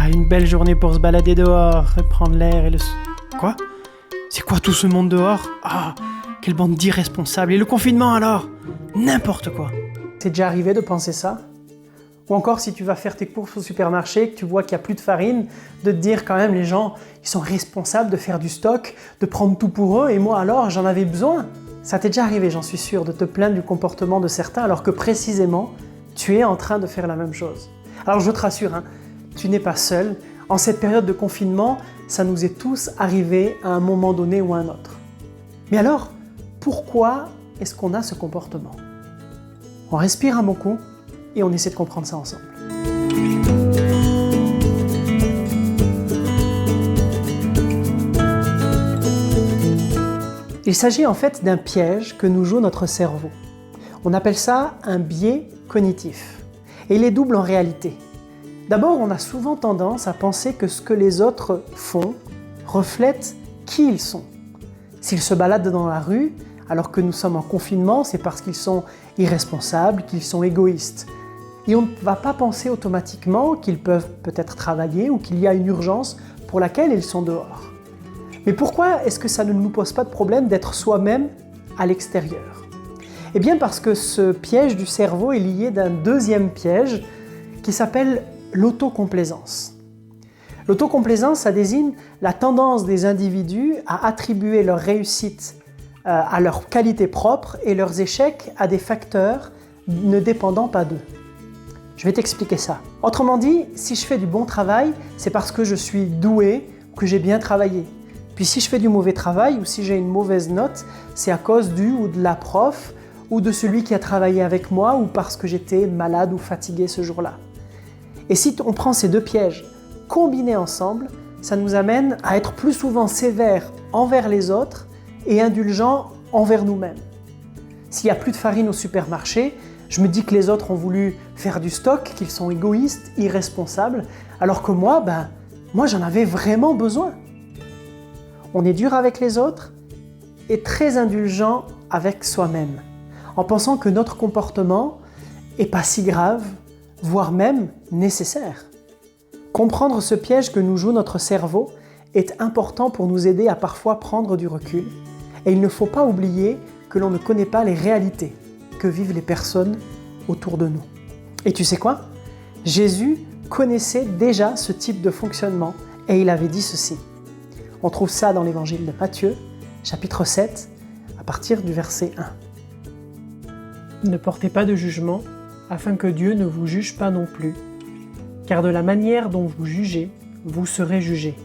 une belle journée pour se balader dehors et prendre l'air et le... Quoi? C'est quoi tout ce monde dehors? Ah, quelle bande d'irresponsables. Et le confinement alors? N'importe quoi. C'est déjà arrivé de penser ça? Ou encore si tu vas faire tes courses au supermarché, que tu vois qu'il n'y a plus de farine, de te dire quand même les gens, ils sont responsables de faire du stock, de prendre tout pour eux, et moi alors j'en avais besoin. Ça t'est déjà arrivé, j'en suis sûr, de te plaindre du comportement de certains alors que précisément, tu es en train de faire la même chose. Alors je te rassure, tu n'es pas seul. En cette période de confinement, ça nous est tous arrivé à un moment donné ou à un autre. Mais alors, pourquoi est-ce qu'on a ce comportement? On respire un bon coup et on essaie de comprendre ça ensemble. Il s'agit en fait d'un piège que nous joue notre cerveau. On appelle ça un biais cognitif. Et il est double en réalité. D'abord, on a souvent tendance à penser que ce que les autres font reflète qui ils sont. S'ils se baladent dans la rue, alors que nous sommes en confinement, c'est parce qu'ils sont irresponsables, qu'ils sont égoïstes. Et on ne va pas penser automatiquement qu'ils peuvent peut-être travailler ou qu'il y a une urgence pour laquelle ils sont dehors. Mais pourquoi est-ce que ça ne nous pose pas de problème d'être soi-même à l'extérieur? Eh bien parce que ce piège du cerveau est lié d'un deuxième piège qui s'appelle l'autocomplaisance. L'autocomplaisance, ça désigne la tendance des individus à attribuer leur réussite à leurs qualités propres et leurs échecs à des facteurs ne dépendant pas d'eux. Je vais t'expliquer ça. Autrement dit, si je fais du bon travail, c'est parce que je suis doué ou que j'ai bien travaillé. Puis si je fais du mauvais travail ou si j'ai une mauvaise note, c'est à cause du ou de la prof ou de celui qui a travaillé avec moi ou parce que j'étais malade ou fatigué ce jour-là. Et si on prend ces deux pièges combinés ensemble, ça nous amène à être plus souvent sévères envers les autres et indulgents envers nous-mêmes. S'il n'y a plus de farine au supermarché, je me dis que les autres ont voulu faire du stock, qu'ils sont égoïstes, irresponsables, alors que moi j'en avais vraiment besoin. On est dur avec les autres et très indulgent avec soi-même, en pensant que notre comportement n'est pas si grave, voire même nécessaire. Comprendre ce piège que nous joue notre cerveau est important pour nous aider à parfois prendre du recul, et il ne faut pas oublier que l'on ne connaît pas les réalités que vivent les personnes autour de nous. Et tu sais quoi? Jésus connaissait déjà ce type de fonctionnement et il avait dit ceci. On trouve ça dans l'évangile de Matthieu, chapitre 7, à partir du verset 1. Ne portez pas de jugement, afin que Dieu ne vous juge pas non plus, car de la manière dont vous jugez, vous serez jugés.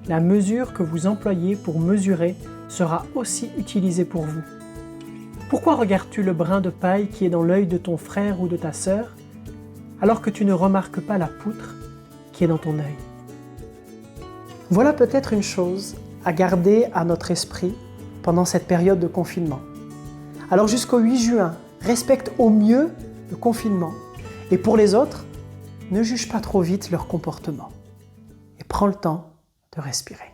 La mesure que vous employez pour mesurer sera aussi utilisée pour vous. Pourquoi regardes-tu le brin de paille qui est dans l'œil de ton frère ou de ta sœur, alors que tu ne remarques pas la poutre qui est dans ton œil? Voilà peut-être une chose à garder à notre esprit pendant cette période de confinement. Alors jusqu'au 8 juin, respecte au mieux le confinement. Et pour les autres, ne juge pas trop vite leur comportement. Et prends le temps de respirer.